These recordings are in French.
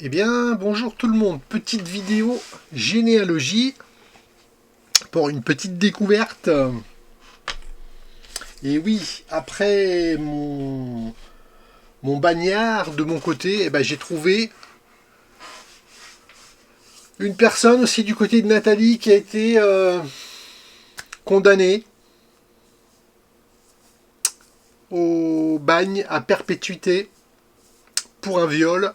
Eh bien, bonjour tout le monde. Petite vidéo généalogie pour une petite découverte. Et oui, après mon bagnard de mon côté, j'ai trouvé une personne aussi du côté de Nathalie qui a été condamnée au bagne à perpétuité pour un viol,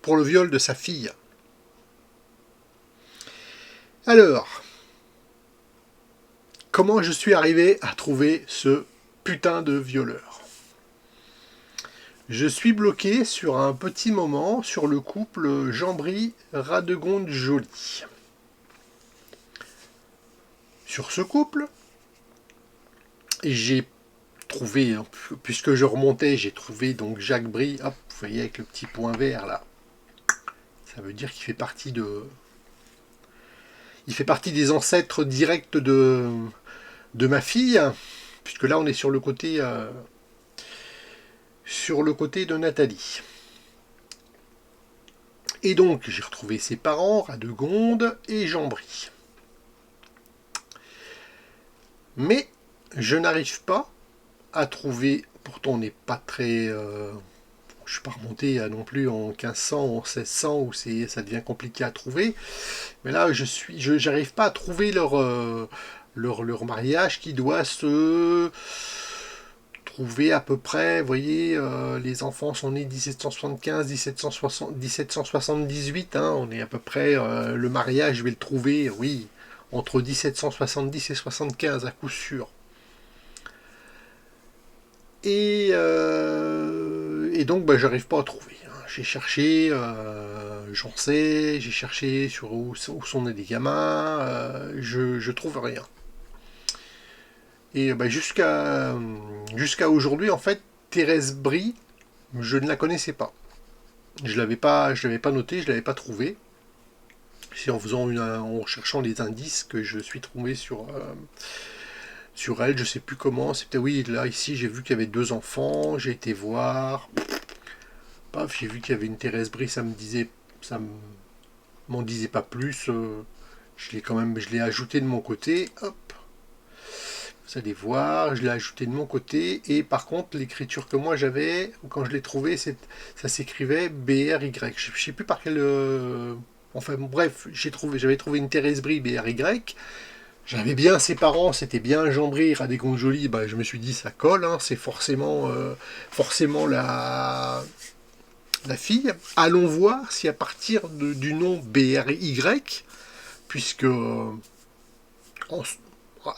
pour le viol de sa fille. Alors, comment je suis arrivé à trouver ce putain de violeur? Je suis bloqué sur un petit moment sur le couple Jean-Bry-Radegonde-Joly. Sur ce couple, j'ai trouvé, puisque je remontais, j'ai trouvé donc Jacques Bry, hop, vous voyez avec le petit point vert là. Ça veut dire qu'il fait partie des ancêtres directs de ma fille, puisque là on est sur le côté de Nathalie. Et donc j'ai retrouvé ses parents, Radegonde et Jean-Bry. Mais je n'arrive pas à trouver, pourtant on n'est pas très... je ne suis pas remonté non plus en 1500 ou en 1600 où ça devient compliqué à trouver. Mais là, j'arrive pas à trouver leur mariage qui doit se trouver à peu près, vous voyez, les enfants sont nés 1775, 1778, hein, on est à peu près, le mariage, je vais le trouver, oui, entre 1770 et 75 à coup sûr. Et donc, j'arrive pas à trouver. J'ai cherché, j'en sais, j'ai cherché sur où sont nés les gamins, je trouve rien. Et jusqu'à aujourd'hui, en fait, Thérèse Bry, je ne la connaissais pas. Je l'avais pas noté, je l'avais pas trouvé. C'est en cherchant les indices que je suis tombé sur elle, je sais plus comment. C'était oui, là ici j'ai vu qu'il y avait 2 enfants, j'ai été voir. Paf, j'ai vu qu'il y avait une Thérèse Bry, ça m'en disait pas plus. Je l'ai ajouté de mon côté. Hop. Vous allez voir, je l'ai ajouté de mon côté. Et par contre, l'écriture que moi j'avais, quand je l'ai trouvé, ça s'écrivait BRY. Je ne sais plus par quel... Enfin bref, j'avais trouvé une Thérèse Bry BRY. J'avais bien ses parents, c'était bien Jean-Bry, Radegonde-Joly. Je me suis dit, ça colle, hein, c'est forcément la fille. Allons voir si à partir du nom BRY, puisque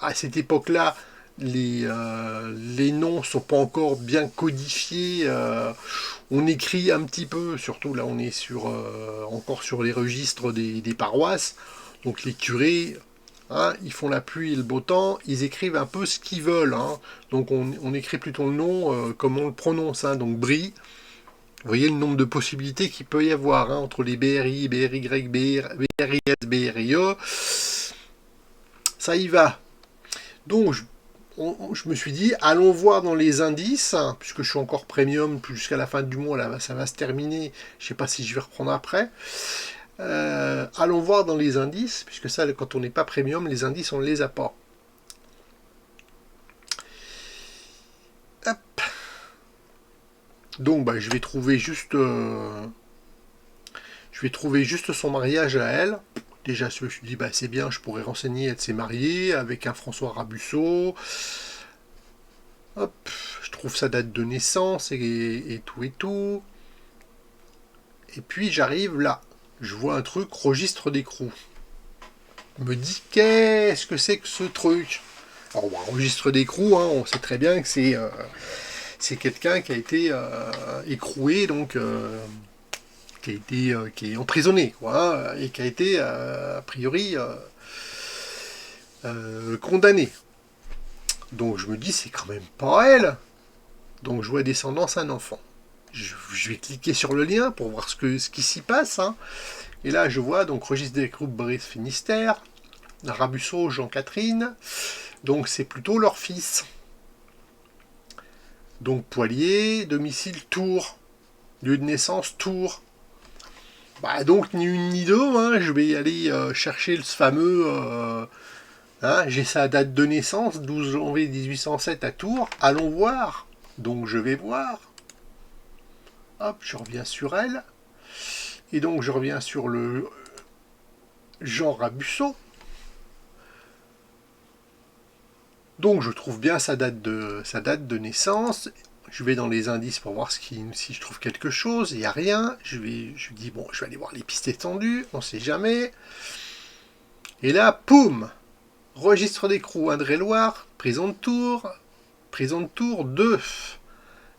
à cette époque-là, les noms sont pas encore bien codifiés. On écrit un petit peu, surtout là on est encore sur les registres des paroisses. Donc les curés, hein, ils font la pluie et le beau temps, ils écrivent un peu ce qu'ils veulent. Hein. Donc on écrit plutôt le nom comme on le prononce. Hein. Donc Bry, vous voyez le nombre de possibilités qu'il peut y avoir hein, entre les BRI, BRY, BRIS, BRIE. Ça y va. Donc, je me suis dit, allons voir dans les indices, hein, puisque je suis encore premium jusqu'à la fin du mois, là, ça va se terminer. Je ne sais pas si je vais reprendre après. Allons voir dans les indices, puisque ça, quand on n'est pas premium, les indices, on ne les a pas. Hop. Donc, je vais trouver juste son mariage à elle. Déjà, je me suis dit, c'est bien, je pourrais renseigner, elle s'est mariée avec un François Rabusso. Hop, je trouve sa date de naissance et tout et tout. Et puis j'arrive là, je vois un truc, registre d'écrou. Je me dis, qu'est-ce que c'est que ce truc? Alors, registre d'écrou, hein, on sait très bien que c'est quelqu'un qui a été écroué, donc... qui est emprisonné, quoi, hein, et qui a été, a priori, condamné. Donc je me dis, c'est quand même pas elle. Donc je vois descendance un enfant. Je vais cliquer sur le lien pour voir ce qui s'y passe. Hein. Et là, je vois donc registre des groupes Brice Finistère, Rabusso, Jean-Catherine. Donc c'est plutôt leur fils. Donc Poilier, domicile Tours, lieu de naissance Tours. Bah donc ni une ni deux, hein, je vais aller chercher ce fameux... hein, j'ai sa date de naissance, 12 janvier 1807 à Tours, allons voir. Donc je vais voir. Hop, je reviens sur elle. Et donc je reviens sur le Jean Rabusseau. Donc je trouve bien sa date de naissance. Je vais dans les indices pour voir si je trouve quelque chose. Il n'y a rien. Je dis, bon, je vais aller voir les pistes étendues. On ne sait jamais. Et là, poum, registre d'écrou Indre-et-Loire, prison de Tours 2.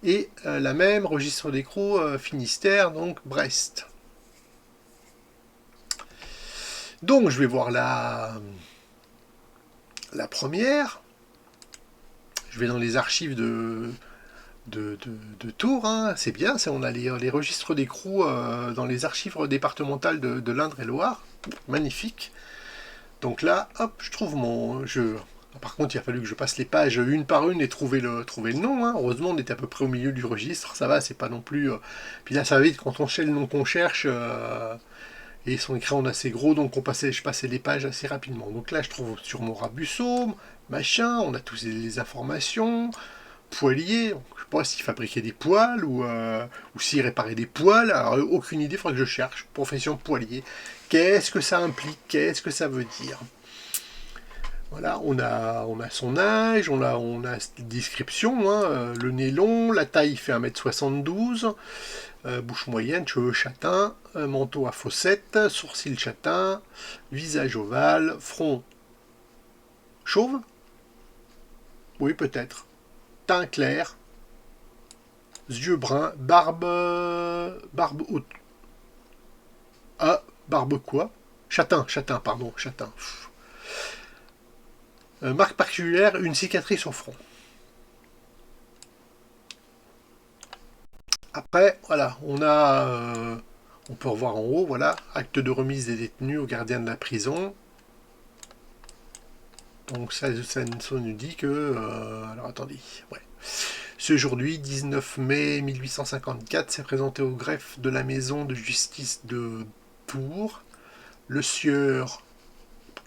Et la même registre d'écrou Finistère, donc Brest. Donc je vais voir la première. Je vais dans les archives de Tours, hein. C'est bien, on a les registres d'écrou dans les archives départementales de l'Indre-et-Loire. Magnifique. Donc là, hop, je trouve mon... Par contre, il a fallu que je passe les pages une par une et trouver le nom. Hein. Heureusement, on était à peu près au milieu du registre. Ça va, c'est pas non plus... Puis là, ça va vite quand on cherche le nom qu'on cherche. Et ils sont écrits en assez gros, donc je passais les pages assez rapidement. Donc là, je trouve sur mon Rabusseau, machin, on a tous les informations. Poilier, je sais pas s'il fabriquait des poils ou s'il réparait des poils. Alors, aucune idée, il faudrait que je cherche. Profession poilier. Qu'est-ce que ça implique? Qu'est-ce que ça veut dire? Voilà, on a son âge, on a cette description, hein, le nez long, la taille fait 1m72, bouche moyenne, cheveux châtains, manteau à fossettes, sourcils châtains, visage ovale, front chauve? Oui, peut-être. Teint clair, yeux bruns, barbe haute. Ah, barbe quoi? Châtain, pardon, châtain. Marque particulière, une cicatrice au front. Après, voilà, on peut revoir en haut, voilà, acte de remise des détenus au gardien de la prison. Donc ça nous dit que... alors attendez, ouais. Ce aujourd'hui, 19 mai 1854, s'est présenté au greffe de la maison de justice de Tours le sieur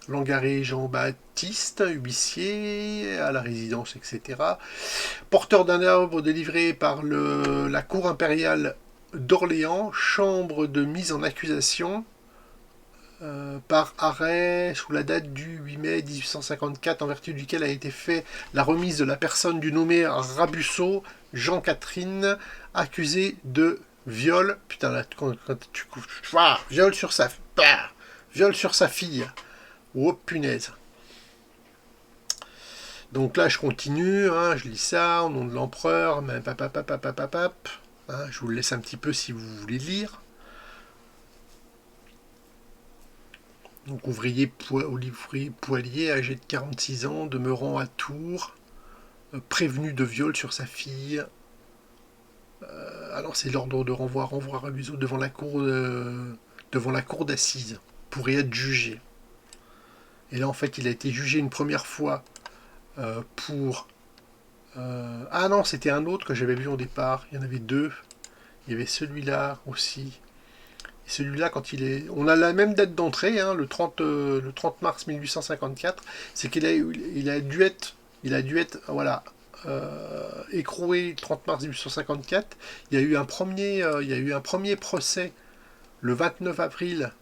Langaré Jean-Baptiste, huissier à la résidence, etc. Porteur d'un ordre délivré par la cour impériale d'Orléans, chambre de mise en accusation, par arrêt sous la date du 8 mai 1854, en vertu duquel a été fait la remise de la personne du nommé Rabusseau, Jean-Catherine, accusé de viol. Putain, là, quand tu viol sur sa fille. Oh punaise. Donc là, je continue, hein, je lis ça, au nom de l'empereur, hein, je vous le laisse un petit peu si vous voulez lire. Donc ouvrier poilier, âgé de 46 ans, demeurant à Tours, prévenu de viol sur sa fille. Alors c'est l'ordre de renvoi Rabusseau devant la cour d'assises pour y être jugé. Et là en fait il a été jugé une première fois pour... ah non, c'était un autre que j'avais vu au départ, il y en avait deux. Il y avait celui-là aussi. Et celui-là, quand il est... On a la même date d'entrée, hein, le 30 mars 1854. C'est qu'il a dû être, voilà, écroué le 30 mars 1854. Il y a eu un premier procès le 29 avril,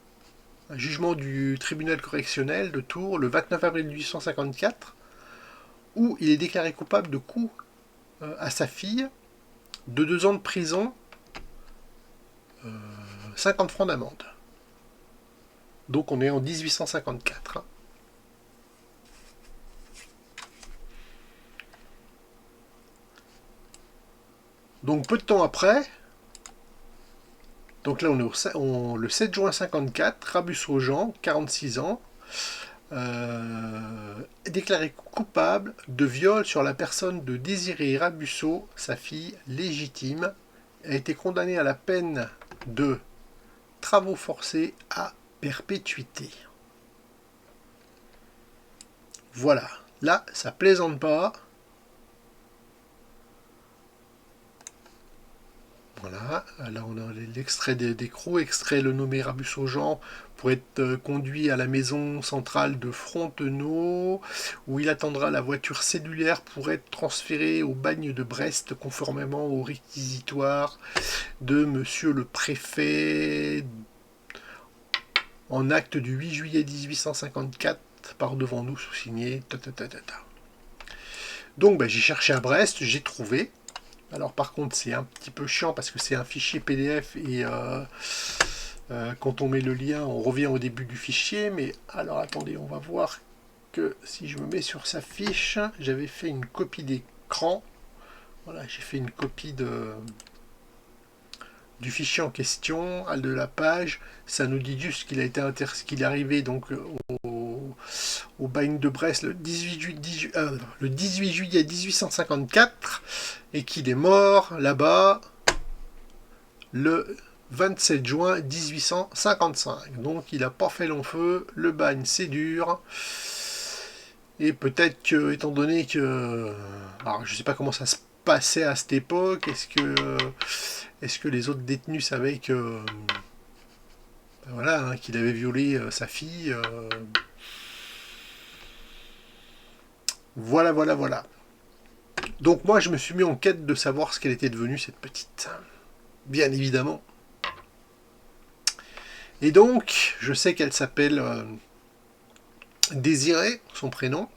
un jugement du tribunal correctionnel de Tours, le 29 avril 1854, où il est déclaré coupable de coups à sa fille, de 2 ans de prison, 50 francs d'amende. Donc on est en 1854. Hein. Donc peu de temps après, donc là on est le 7 juin 54, Rabusseau Jean, 46 ans, déclaré coupable de viol sur la personne de Désirée Rabusseau, sa fille légitime, a été condamné à la peine de travaux forcés à perpétuité. Voilà, là ça plaisante pas. Voilà, là on a l'extrait des crocs, extrait le nommé Rabusso Jean pour être conduit à la maison centrale de Frontenau, où il attendra la voiture cellulaire pour être transféré au bagne de Brest, conformément au réquisitoire de monsieur le préfet en acte du 8 juillet 1854, par devant nous, sous-signé. Donc ben, j'ai cherché à Brest, j'ai trouvé. Alors par contre c'est un petit peu chiant parce que c'est un fichier PDF et quand on met le lien on revient au début du fichier. Mais alors attendez, on va voir que si je me mets sur sa fiche, j'avais fait une copie d'écran. Voilà, j'ai fait une copie du fichier en question, de la page. Ça nous dit juste qu'il a été qu'il est arrivé donc au bagne de Brest le 18 juillet 1854 et qu'il est mort là-bas le 27 juin 1855. Donc il n'a pas fait long feu, le bagne c'est dur. Et peut-être que, étant donné que... Alors je sais pas comment ça se passait à cette époque, est-ce que les autres détenus savaient que... voilà, hein, qu'il avait violé sa fille. Voilà, voilà, voilà. Donc moi, je me suis mis en quête de savoir ce qu'elle était devenue, cette petite. Bien évidemment. Et donc, je sais qu'elle s'appelle Désirée, son prénom.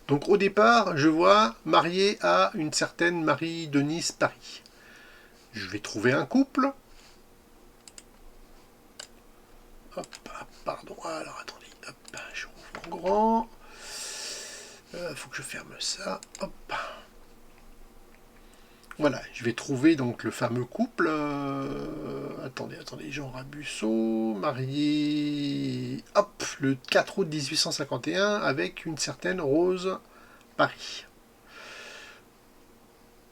Donc au départ, je vois mariée à une certaine Marie-Denise Paris. Je vais trouver un couple. Hop, pardon, alors attendez, hop, je rouvre en grand. Faut que je ferme ça. Hop. Voilà, je vais trouver donc le fameux couple. Attendez, Jean Rabusso, marié, hop, le 4 août 1851 avec une certaine Rose Paris.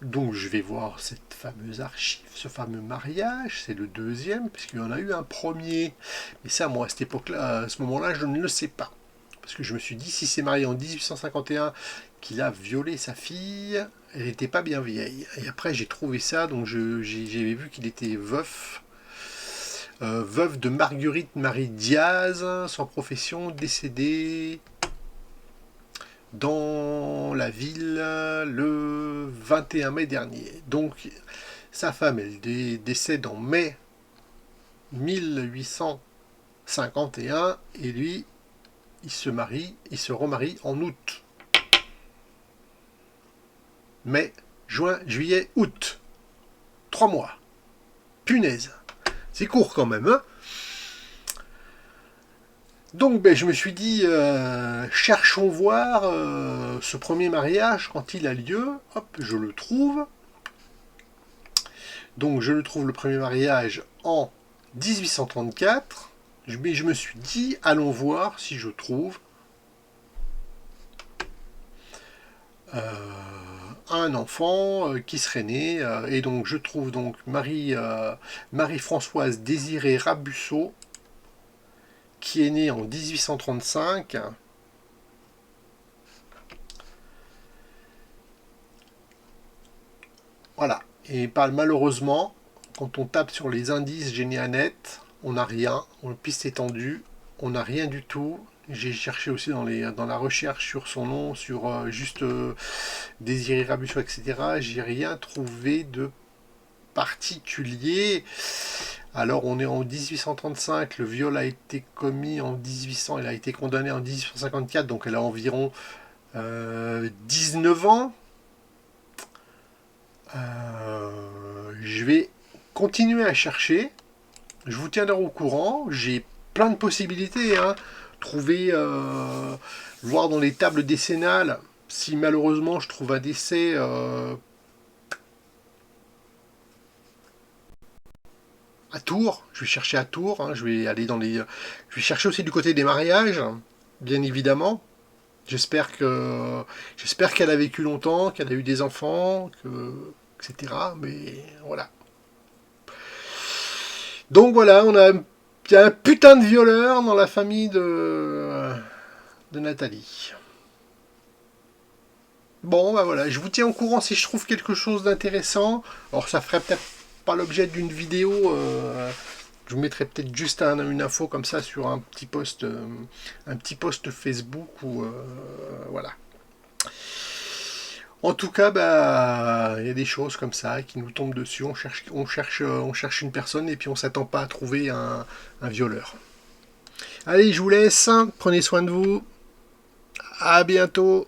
Donc je vais voir cette fameuse archive, ce fameux mariage, c'est le deuxième, puisqu'il y en a eu un premier. Mais ça, moi, à cette époque-là, à ce moment-là, je ne le sais pas. Parce que je me suis dit, si c'est marié en 1851, qu'il a violé sa fille, elle n'était pas bien vieille. Et après, j'ai trouvé ça, donc j'ai vu qu'il était veuf. Veuve de Marguerite Marie Diaz, sans profession, décédée dans la ville le 21 mai dernier. Donc, sa femme, elle décède en mai 1851, et lui, il se remarie en août. Mai, juin, juillet, août. 3 mois. Punaise. C'est court quand même, hein. Donc ben, je me suis dit, cherchons voir ce premier mariage quand il a lieu. Hop, je le trouve. Donc je le trouve, le premier mariage, en 1834. Mais je me suis dit, allons voir si je trouve un enfant qui serait né. Et donc je trouve donc Marie-Françoise Désirée Rabusso, qui est née en 1835. Voilà. Et malheureusement, quand on tape sur les indices Génianet, on n'a rien. On piste étendue, on n'a rien du tout. J'ai cherché aussi dans la recherche sur son nom, sur juste Désiré Rabusso, etc. J'ai rien trouvé de particulier. Alors on est en 1835, le viol a été commis en 1800, elle a été condamnée en 1854, donc elle a environ 19 ans. Je vais continuer à chercher. Je vous tiendrai au courant. J'ai plein de possibilités. Hein. Trouver, voir dans les tables décennales, si malheureusement je trouve un décès à Tours. Je vais chercher à Tours. Hein. Je vais aller je vais chercher aussi du côté des mariages, bien évidemment. J'espère qu'elle a vécu longtemps, qu'elle a eu des enfants, etc. Mais voilà. Donc voilà, il y a un putain de violeur dans la famille de Nathalie. Bon, bah voilà, je vous tiens au courant si je trouve quelque chose d'intéressant. Alors, ça ferait peut-être pas l'objet d'une vidéo. Je vous mettrai peut-être juste une info comme ça sur un petit post Facebook ou voilà. En tout cas, bah, il y a des choses comme ça qui nous tombent dessus. On cherche une personne et puis on s'attend pas à trouver un violeur. Allez, je vous laisse. Prenez soin de vous. À bientôt.